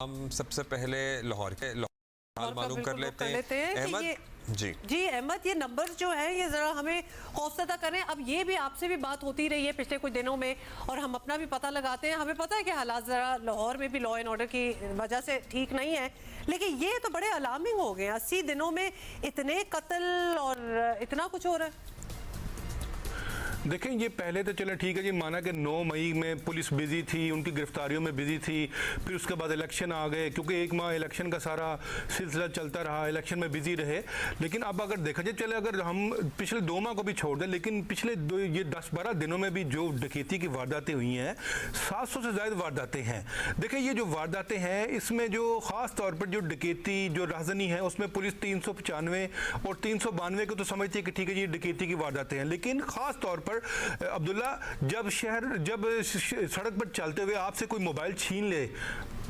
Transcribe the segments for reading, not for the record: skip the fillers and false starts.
हम सबसे पहले लाहौर हाल मालूम कर लेते हैं अहमद जी अहमद, ये नंबर जो है ये जरा हमें खौफजदा करें। अब ये भी आपसे भी बात होती रही है पिछले कुछ दिनों में और हम अपना भी पता लगाते हैं। हमें पता है कि हालात जरा लाहौर में भी लॉ एंड ऑर्डर की वजह से ठीक नहीं है, लेकिन ये तो बड़े अलार्मिंग हो गए। 80 दिनों में इतने कत्ल और इतना कुछ हो रहा है। देखें, ये पहले तो चले ठीक है जी, माना कि 9 मई में पुलिस बिजी थी, उनकी गिरफ्तारियों में बिजी थी, फिर उसके बाद इलेक्शन आ गए, क्योंकि 1 माह इलेक्शन का सारा सिलसिला चलता रहा, इलेक्शन में बिजी रहे। लेकिन अब अगर देखा जाए, चले अगर हम पिछले 2 माह को भी छोड़ दें, लेकिन पिछले ये 10-12 दिनों में भी जो डकैती की वारदातें हुई हैं, 700 से ज़्यादा वारदातें हैं। देखें, ये जो वारदातें हैं, इसमें जो ख़ास तौर पर जो डकैती जो राजनी है, उसमें पुलिस 395 और 392 को तो समझती है कि ठीक है, ये डकैती की वारदातें हैं। लेकिन ख़ास तौर पर अब्दुल्ला, जब सड़क पर चलते हुए आपसे कोई मोबाइल छीन ले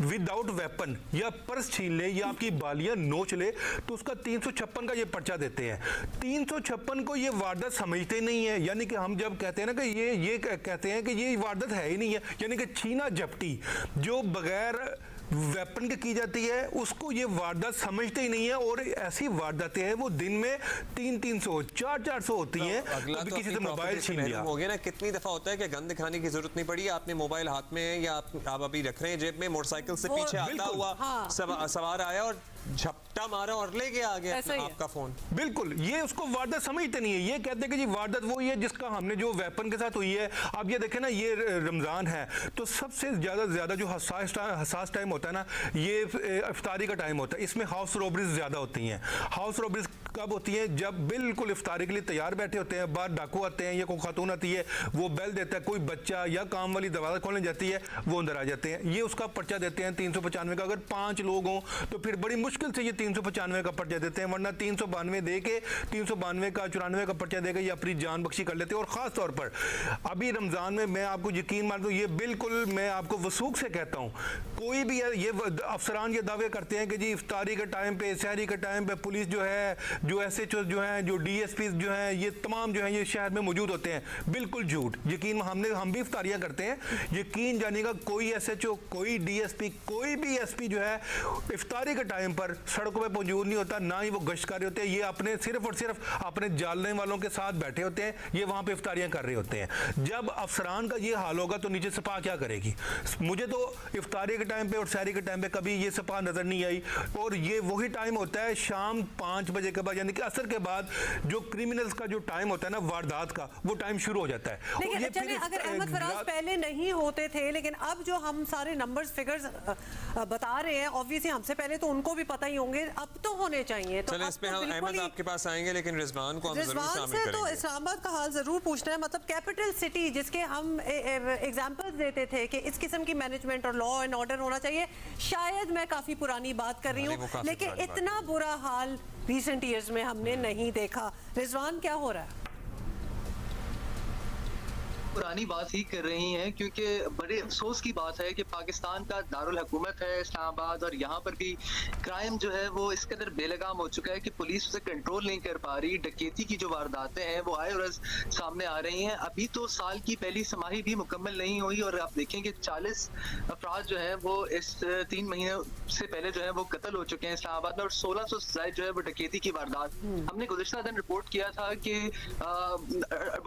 विदाउट वेपन, या पर्स छीन ले, या आपकी बालियां नोच ले, तो उसका 356 का ये पर्चा देते हैं। 356 को ये वारदात समझते नहीं है। यानी कि हम जब कहते हैं ना कि ये कहते हैं कि ये वारदात है ही नहीं है, यानी कि छीना झपटी जो बगैर वेपन के की जाती है, उसको ये वारदात समझते ही नहीं है। और ऐसी वारदातें हैं वो दिन में 300-300 400 होती हैं। अगला तो किसी से मोबाइल छीन लिया हो गया ना। कितनी दफा होता है कि गन दिखाने की जरूरत नहीं पड़ी, आपने मोबाइल हाथ में है या आप अभी रख रहे हैं जेब में, मोटरसाइकिल से पीछे आता हुआ सवार आया और झपटा मारा और ले गया आगे आपका फोन। बिल्कुल, ये उसको वारदात समझते नहीं है। ये कहते हैं कि जी वारदात वो ही है जिसका हमने जो वेपन के साथ हुई है। अब ये देखें ना, ये रमजान है तो सबसे ज्यादा जो हसास टाइम होता है ना, ये इफ्तारी का टाइम होता है। इसमें हाउस रॉबरीज ज्यादा होती हैं। हाउस रॉबरीज कब होती है? जब बिल्कुल इफ्तारी के लिए तैयार बैठे होते हैं, बाहर डाकू आते हैं या कोई खातून आती है, वो बेल देता है, कोई बच्चा या काम वाली दरवाजा खोलने जाती है, वो अंदर आ जाते हैं। ये उसका पर्चा देते हैं 395 का। अगर 5 लोग हों तो फिर बड़ी मुश्किल से ये 395 का पर्चा देते हैं, वरना 392 दे के 392 का 94 का पर्चा देकर ये अपनी जान बख्शी कर लेते हैं। और ख़ास तौर पर अभी रमज़ान में मैं आपको यकीन मान दूँ, ये बिल्कुल मैं आपको वसूख से कहता हूँ, कोई भी ये अफसरान ये दावे करते हैं कि जी इफ्तारी के टाइम पे, सहरी के टाइम पे पुलिस जो है, जो SHO जो हैं, जो DSP जो हैं, ये तमाम जो हैं ये शहर में मौजूद होते हैं। बिल्कुल झूठ। यकीन, हम भी इफ्तारियाँ करते हैं, यकीन जानिएगा कोई SHO, कोई DSP, कोई भी SP जो है इफ्तारी के टाइम पर सड़कों पे मौजूद नहीं होता, ना ही वो गश्तकारी होते हैं। ये अपने सिर्फ और सिर्फ अपने जालने वालों के साथ बैठे होते हैं, ये वहाँ पे इफ्तारियाँ कर रहे होते हैं। जब अफसरान का ये हाल होगा तो नीचे सपा क्या करेगी? मुझे तो इफ्तारी के टाइम पे और सहरी के टाइम पे कभी ये सपा नजर नहीं आई। और ये वही टाइम होता है शाम 5 बजे के बाद, यानी कि असर के बाद, जो क्रिमिनल्स का जो टाइम होता है ना, वारदात का, वो टाइम शुरू हो जाता है। लेकिन अगर अहमद फराज पहले नहीं होते थे, लेकिन अब जो हम सारे नंबर्स फिगर्स बता रहे हैं, ऑब्वियसली हमसे पहले तो उनको भी पता ही होंगे, अब तो होने चाहिए। तो इस पे हम अहमद आपके पास आएंगे, लेकिन रिजवान को हम जरूर शामिल करेंगे। तो इस्लामाबाद का हाल जरूर पूछना है। मतलब कैपिटल सिटी जिसके हम एग्जांपल्स देते थे कि इस किस्म की मैनेजमेंट और लॉ एंड ऑर्डर होना चाहिए, शायद मैं काफी पुरानी बात कर रही हूँ, लेकिन इतना बुरा हाल रिसेंट ईयर्स में हमने नहीं देखा। रिजवान, क्या हो रहा है? पुरानी बात ही कर रही हैं, क्योंकि बड़े अफसोस की बात है कि पाकिस्तान का दारुल हुकूमत है इस्लामाबाद, और यहाँ पर भी क्राइम जो है वो इस कदर बेलगाम हो चुका है कि पुलिस उसे कंट्रोल नहीं कर पा रही। डकैती की जो वारदातें हैं वो आए रोज सामने आ रही हैं। अभी तो साल की पहली समाही भी मुकम्मल नहीं हुई और आप देखेंगे 40 अफराद जो है वो इस 3 महीने से पहले जो है वो कत्ल हो चुके हैं इस्लामाबाद में, और 1600 से ज्यादा जो है वो डकैती की वारदात। हमने गुज़िश्ता दिन रिपोर्ट किया था कि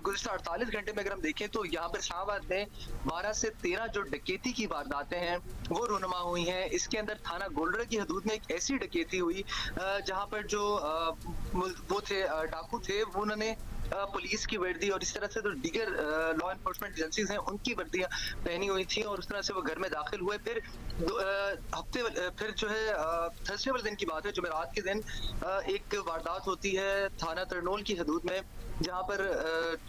गुज़िश्ता 48 घंटे में अगर हम देखें तो यहाँ पर इस्लामाबाद में 12 से 13 जो डकैती की वारदातें हैं वो रूनुमा हुई हैं। इसके अंदर थाना गोल्डरा की हदूद में एक ऐसी डकैती हुई जहाँ पर जो वो थे डाकू थे, वो उन्होंने पुलिस की वर्दी और इस तरह से जो दीगर लॉ एनफोर्समेंट एजेंसीज हैं उनकी वर्दियां पहनी हुई थी, और उस तरह से वो घर में दाखिल हुए। फिर फिर जो है थर्सडे वाले दिन की बात है, जुमेरात के दिन एक वारदात होती है थाना तरनोल की हदूद में, जहाँ पर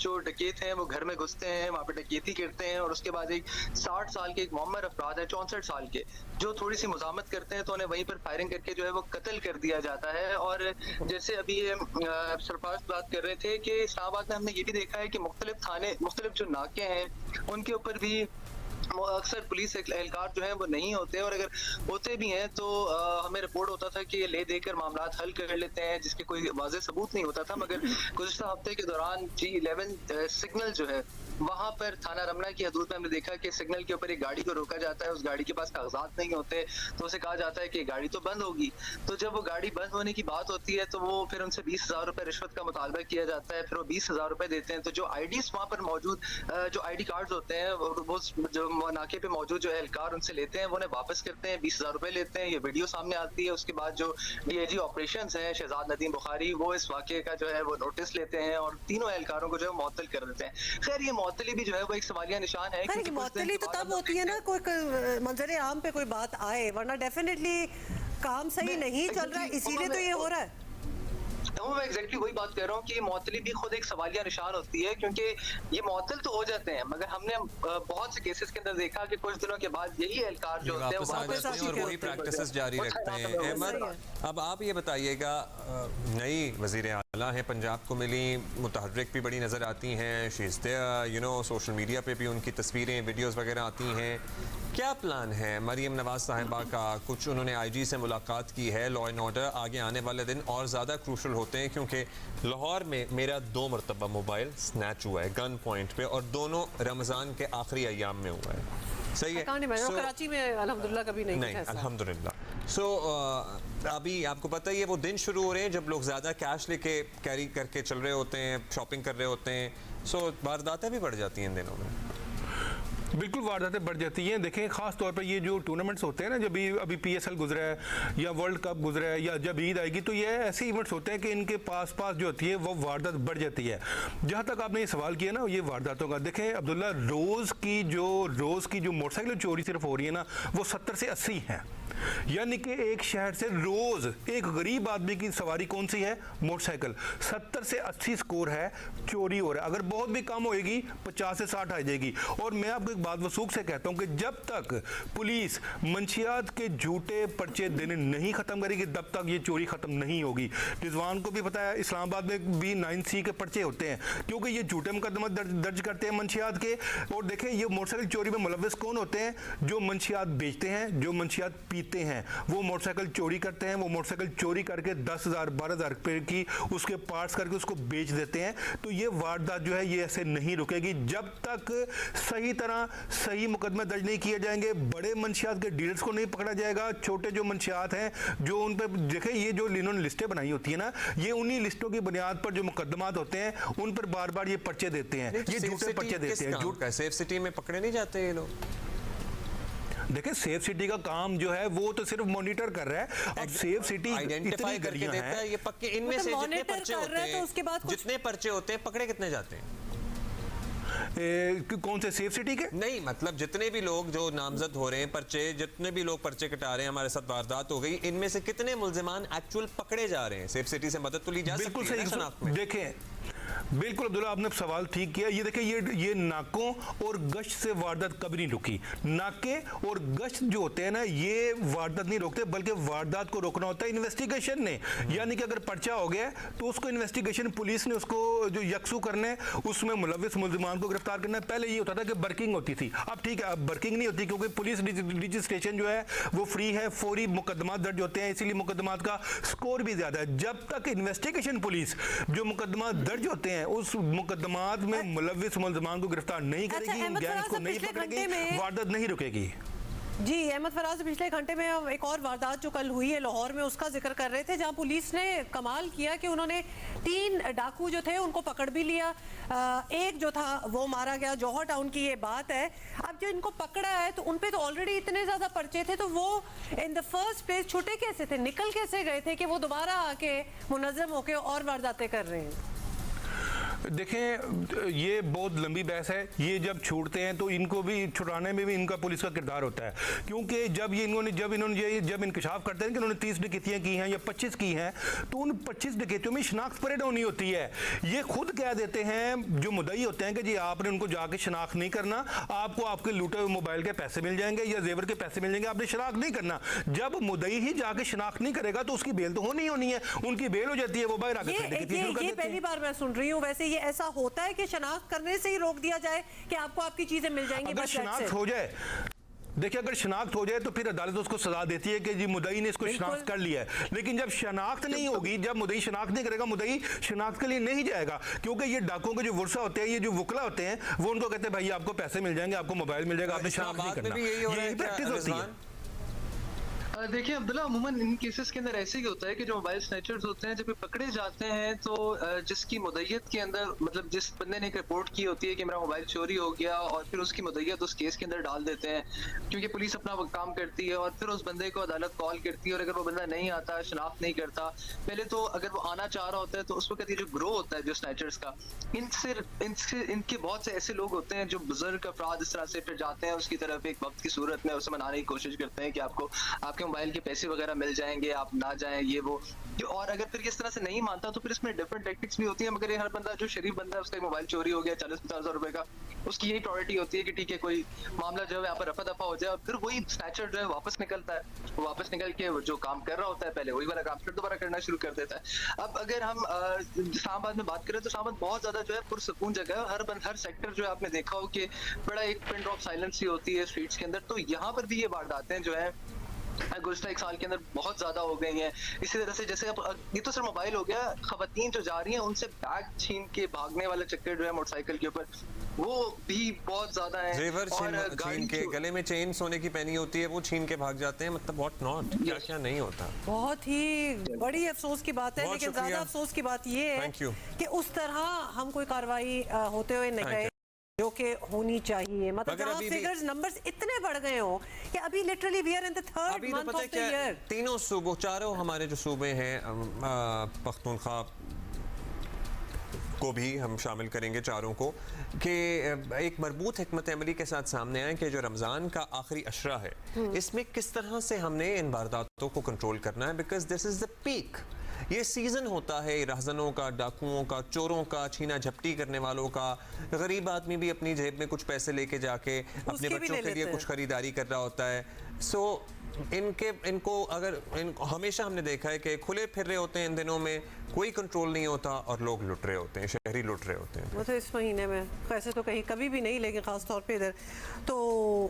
जो डकैत हैं वो घर में घुसते हैं, वहाँ पर डकैती करते हैं, और उसके बाद एक 60 साल के एक मुअम्मर अफराद है 64 साल के, जो थोड़ी सी मुजामत करते हैं तो उन्हें वहीं पर फायरिंग करके जो है वो कत्ल कर दिया जाता है। और जैसे अभी सरफराज बात कर रहे थे कि इस्लामाबाद में हमने ये भी देखा है कि मुख्तलिफ थाने, मुख्तलिफ जो नाके हैं उनके ऊपर भी अक्सर पुलिस एहलकार जो हैं वो नहीं होते, और अगर होते भी हैं तो हमें रिपोर्ट होता था कि ये ले देकर मामला हल कर लेते हैं जिसके कोई वाज़ेह सबूत नहीं होता था। मगर गुज़श्ता हफ्ते के दौरान G11 सिग्नल जो है वहां पर थाना रमना की हदूद में हमने देखा कि सिग्नल के ऊपर एक गाड़ी को रोका जाता है, उस गाड़ी के पास कागजात नहीं होते तो उसे कहा जाता है कि गाड़ी तो बंद होगी। तो जब वो गाड़ी बंद होने की बात होती है तो वो फिर उनसे 20,000 रुपए रिश्वत का मुतालबा किया जाता है, फिर वो 20,000 रुपए देते हैं। तो जो आईडीज वहां पर मौजूद जो आईडी कार्ड होते हैं वो जो नाके पे मौजूद जो एहलकार उनसे लेते हैं वो उन्हें वापस करते हैं, 20,000 रुपए लेते हैं। ये वीडियो सामने आती है। उसके बाद जो DIG ऑपरेशंस हैं शहजाद नदीम बुखारी वो इस वाक़े का जो है वो नोटिस लेते हैं और तीनों एहलकारों को जो है मुअत्तल कर देते हैं। खैर ये मुअत्तली भी जो है वो एक सवालिया निशान है, क्योंकि मुअत्तली तो तब होती है ना कोई मंजर आम पे कोई बात आए, वरना डेफिनेटली काम सही नहीं चल रहा है, इसीलिए तो ये हो रहा है। मैं एग्जैक्टली वही बात कर रहा हूँ कि मुअत्तली भी खुद एक सवालिया निशान होती है, क्योंकि ये मुअत्तल तो हो जाते हैं मगर हमने बहुत से केसेस के अंदर देखा कि कुछ दिनों के बाद यही एहलकार जो होते हैं वापस और वही प्रैक्टिसेस जारी रखते हैं। अहमद, अब आप ये बताइएगा, नई वज़ीर आला हैं पंजाब को मिली, मुतहर्रिक भी बड़ी नज़र आती हैं, she is there, you know, social media पे भी उनकी तस्वीरें वीडियोस वगैरह आती हैं। क्या प्लान है मरियम नवाज साहिबा का? कुछ उन्होंने IG से मुलाकात की है, लॉ एंड ऑर्डर आगे आने वाले दिन और ज़्यादा क्रूशल होते हैं, क्योंकि लाहौर में मेरा 2 मरतबा मोबाइल स्नैच हुआ है गन पॉइंट पे, और दोनों रमज़ान के आखिरी अयाम में हुआ है। सही है। कराची में अल्हम्दुलिल्लाह कभी नहीं अल्हम्दुलिल्लाह। सो अभी आपको पता ही है वो दिन शुरू हो रहे हैं जब लोग ज़्यादा कैश लेके कैरी करके चल रहे होते हैं, शॉपिंग कर रहे होते हैं, सो वारदातें भी बढ़ जाती हैं इन दिनों में। बिल्कुल वारदातें बढ़ जाती हैं। देखें ख़ास तौर पर ये जो टूर्नामेंट्स होते हैं ना, जब अभी PSL गुजरा है या वर्ल्ड कप गुजरा है या जब ईद आएगी, तो ये ऐसे इवेंट्स होते हैं कि इनके पास जो होती है वो वारदात बढ़ जाती है। जहाँ तक आपने ये सवाल किया ना ये वारदातों का, देखें अब्दुल्ला, रोज़ की जो मोटरसाइकिल चोरी सिर्फ हो रही है ना वो 70 से 80 हैं। यानी कि एक शहर से रोज एक गरीब आदमी की सवारी कौन सी है? मोटरसाइकिल। 70 से 80 स्कोर है चोरी हो रहा है। अगर बहुत भी कम होएगी 50 से 60 आ जाएगी। और मैं आपको एक बात वसूख से कहता हूं कि जब तक पुलिस मंशियात के झूठे पर्चे देने नहीं खत्म करेगी तब तक ये चोरी खत्म नहीं होगी। रिजवान को भी पता है इस्लामाबाद में भी 9C के पर्चे होते हैं क्योंकि ये झूठे मुकदमा दर्ज करते हैं मंशियात के। और देखें ये मोटरसाइकिल चोरी में मुलव्विस कौन होते हैं? जो मंशियात बेचते हैं, जो मंशियात पीते हैं, वो मोटरसाइकिल चोरी करते हैं। वो मोटरसाइकिल चोरी करके 10,000 12,000 रुपए की उसके पार्ट्स करके उसको बेच देते हैं। तो ये वारदात जो है ये ऐसे नहीं रुकेगी जब तक सही तरह सही मुकदमे दर्ज नहीं किए जाएंगे, बड़े मंशियात के डीलर्स को नहीं पकड़ा जाएगा। छोटे जो मंशियात हैं जो उन पर देखें ये जो इन्होंने लिस्टें बनाई होती है ना, ये उन्हीं लिस्टों की बुनियाद पर जो मुकदमात होते हैं उन पर बार बार ये पर्चे देते हैं, ये झूठे पर्चे देते हैं। सेफ सिटी में पकड़े नहीं जाते ये लोग। देखिए सेफ सिटी का काम जो है वो तो सिर्फ मॉनिटर कर रहा है। अब सेफ सिटी आइडेंटिफाई करके देता है ये पक्के, इनमें से जितने पर्चे होते हैं, जितने पर्चे होते हैं पकड़े कितने जाते हैं? कौन से सेफ सिटी के? नहीं, मतलब जितने भी लोग जो नामजद हो रहे हैं पर्चे, जितने भी लोग पर्चे कटा रहे हैं, हमारे साथ वारदात हो गई, इनमें से कितने मुल्जिमान एक्चुअल पकड़े जा रहे हैं? सेफ सिटी से मदद तो ली जा सकती है शनाख्त में। देखें बिल्कुल अब्दुल्ला आपने सवाल ठीक किया। ये देखिए ये नाकों और गश्त से वारदात कभी नहीं रुकी। नाके और गश्त जो होते हैं ना ये वारदात नहीं रोकते, बल्कि वारदात को रोकना होता है इन्वेस्टिगेशन ने। यानी कि अगर पर्चा हो गया तो उसको इन्वेस्टिगेशन पुलिस ने उसको जो यकसू करने, उसमें मुलव्विस मुल्जिमान को गिरफ्तार करना है। पहले ये होता था कि बर्किंग होती थी, अब ठीक है अब बर्किंग नहीं होती क्योंकि पुलिस रजिस्ट्रेशन जो है वो फ्री है, फौरी मुकदमा दर्ज होते हैं, इसीलिए मुकदमात का स्कोर भी ज्यादा है। जब तक इन्वेस्टिगेशन पुलिस जो मुकदमा दर्ज होते हैं उस मुकदमात में मुलव्विस मुल्जिमान को गिरफ्तार नहीं करेगी, गैंग्स को नहीं पकड़ेगी, वारदात नहीं रुकेगी। जी अहमद फराज, पिछले घंटे में हम एक और वारदात जो कल हुई है लाहौर में उसका जिक्र कर रहे थे, जहां पुलिस ने कमाल किया कि उन्होंने 3 डाकू जो थे उनको पकड़ भी लिया। एक जो था वो मारा गया, जौहर टाउन की ये बात है। अब जो इनको पकड़ा है तो उन पे तो ऑलरेडी इतने ज्यादा पर्चे थे, तो वो इन द फर्स्ट प्लेस छुटे कैसे थे, निकल कैसे गए थे कि वो दोबारा आके मुनज़्ज़म होके और वारदातें कर रहे हैं? देखें ये बहुत लंबी बहस है। ये जब छूटते हैं तो इनको भी छुड़ाने में भी इनका पुलिस का किरदार होता है, क्योंकि जब इंकशाफ करते हैं कि उन्होंने 30 डकैतियां की हैं या 25 की हैं तो उन 25 डकैतियों में शनाख्त परेड होनी होती है। ये खुद कह देते हैं जो मुद्दई होते हैं कि जी आपने उनको जाके शनाख्त नहीं करना, आपको आपके लूटे हुए मोबाइल के पैसे मिल जाएंगे या जेवर के पैसे मिल जाएंगे, आपने शनाख्त नहीं करना। जब मुद्दई ही जाके शनाख्त नहीं करेगा तो उसकी बेल तो होनी है, उनकी बेल हो जाती है, वो बाहर आकर ये पहली बार मैं सुन रही हूँ। वैसे ये ऐसा होता है कि शनाख्त करने से ही रोक दिया जाए कि आपको आपकी चीजें मिल जाएंगी? अगर बस शनाख्त हो जाए, देखिए अगर शनाख्त हो जाए तो फिर अदालत उसको सजा देती है कि जी मुद्दई ने इसको शनाख्त कर लिया है। लेकिन जब शनाख्त नहीं होगी, जब मुद्दई शनाख्त नहीं करेगा, मुद्दई शनाख्त के लिए नहीं जाएगा, क्योंकि ये डाकुओं के जो वर्षा होते हैं, ये जो वकला होते हैं, वो उनको कहते हैं भाई आपको पैसे मिल जाएंगे, आपको मोबाइल मिल जाएगा, आपने शनाख्त नहीं करना। यही प्रैक्टिस होती है। देखिए अब्दुल्ला, अमूमन इन केसेस के अंदर ऐसे ही होता है कि जो मोबाइल स्नैचर्स होते हैं जब ये पकड़े जाते हैं तो जिसकी मुद्दत के अंदर, मतलब जिस बंदे ने एक रिपोर्ट की होती है कि मेरा मोबाइल चोरी हो गया, और फिर उसकी मुद्दत उस केस के अंदर डाल देते हैं, क्योंकि पुलिस अपना काम करती है, और फिर उस बंदे को अदालत कॉल करती है, और अगर वो बंदा नहीं आता, शनाख्त नहीं करता, पहले तो अगर वो आना चाह रहा होता है तो उस वक्त ये जो ग्रोह होता है जो स्नैचर्स का, इनके बहुत से ऐसे लोग होते हैं जो बुजुर्ग अफराद इस तरह से फिर जाते हैं उसकी तरफ एक वक्त की सूरत में, उसे मनाने की कोशिश करते हैं कि आपको आपके मोबाइल के पैसे वगैरह मिल जाएंगे, आप ना जाएं, ये वो। और अगर फिर इस तरह से नहीं मानता तो फिर इसमें डिफरेंट टेक्निक्स भी होती हैं, मगर ये हर बंदा जो शरीफ बंदा है, उसका मोबाइल चोरी हो गया 40-50 हज़ार रुपए का, उसकी यही प्रायोरिटी होती है कि ठीक है कोई मामला जो है यहाँ पर रफा दफा हो जाए, और फिर वही स्नैचर जो है वापस निकलता है, वो वापस निकल के जो काम कर रहा होता है पहले वही वाला काम फिर दोबारा करना शुरू कर देता है। अब अगर हम इस्लामाबाद में बात करें तो इस्लामाबाद बहुत ज्यादा जो है पुरसकून जगह है, हर सेक्टर जो है आपने देखा हो कि बड़ा एक पिन ड्रॉप साइलेंस ही होती है स्ट्रीट्स के अंदर, तो यहाँ पर भी ये वारदातें जो है गुज़श्ता एक साल के अंदर बहुत ज्यादा हो गई हैं। इसी तरह से जैसे अब ये तो सिर्फ मोबाइल हो गया, खवातीन जो जा रही हैं उनसे बैग छीन के भागने वाला चक्कर जो है मोटरसाइकिल के ऊपर, वो भी बहुत ज्यादा है। जेवर छीन के, गले में चेन सोने की पहनी होती है वो छीन के भाग जाते हैं, मतलब व्हाट नॉट, क्या क्या नहीं होता। बहुत ही बड़ी अफसोस की बात है, लेकिन ज्यादा अफसोस की बात ये है कि उस तरह हम कोई कार्रवाई होते हुए नहीं गए जो कि होनी चाहिए। मतलब जहाँ फिगर्स नंबर्स इतने बढ़ गए हो कि अभी literally we are in the third month of the year. तीनों सूबों, चारों हमारे जो सूबे हैं, पख्तूनख्वा को भी हम शामिल करेंगे चारों को, कि एक मरबूत हिकमत अमली के साथ सामने आए कि जो रमज़ान का आखिरी अशरा है इसमें किस तरह से हमने इन वारदातों को कंट्रोल करना है, because this is the peak. ये सीज़न होता है रहज़नों का, डाकुओं का, चोरों का, छीना झपटी करने वालों का। गरीब आदमी भी अपनी जेब में कुछ पैसे लेके जाके अपने बच्चों के लिए कुछ खरीदारी कर रहा होता है। सो इनको हमेशा हमने देखा है कि खुले फिर रहे होते हैं, इन दिनों में कोई कंट्रोल नहीं होता और लोग लुट रहे होते हैं, शहरी लुट रहे होते हैं। वो तो इस महीने में वैसे तो कहीं कभी भी नहीं, लेकिन ख़ास तौर पे इधर तो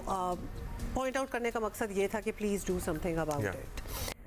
पॉइंट आउट करने का मकसद ये था कि please do something about it.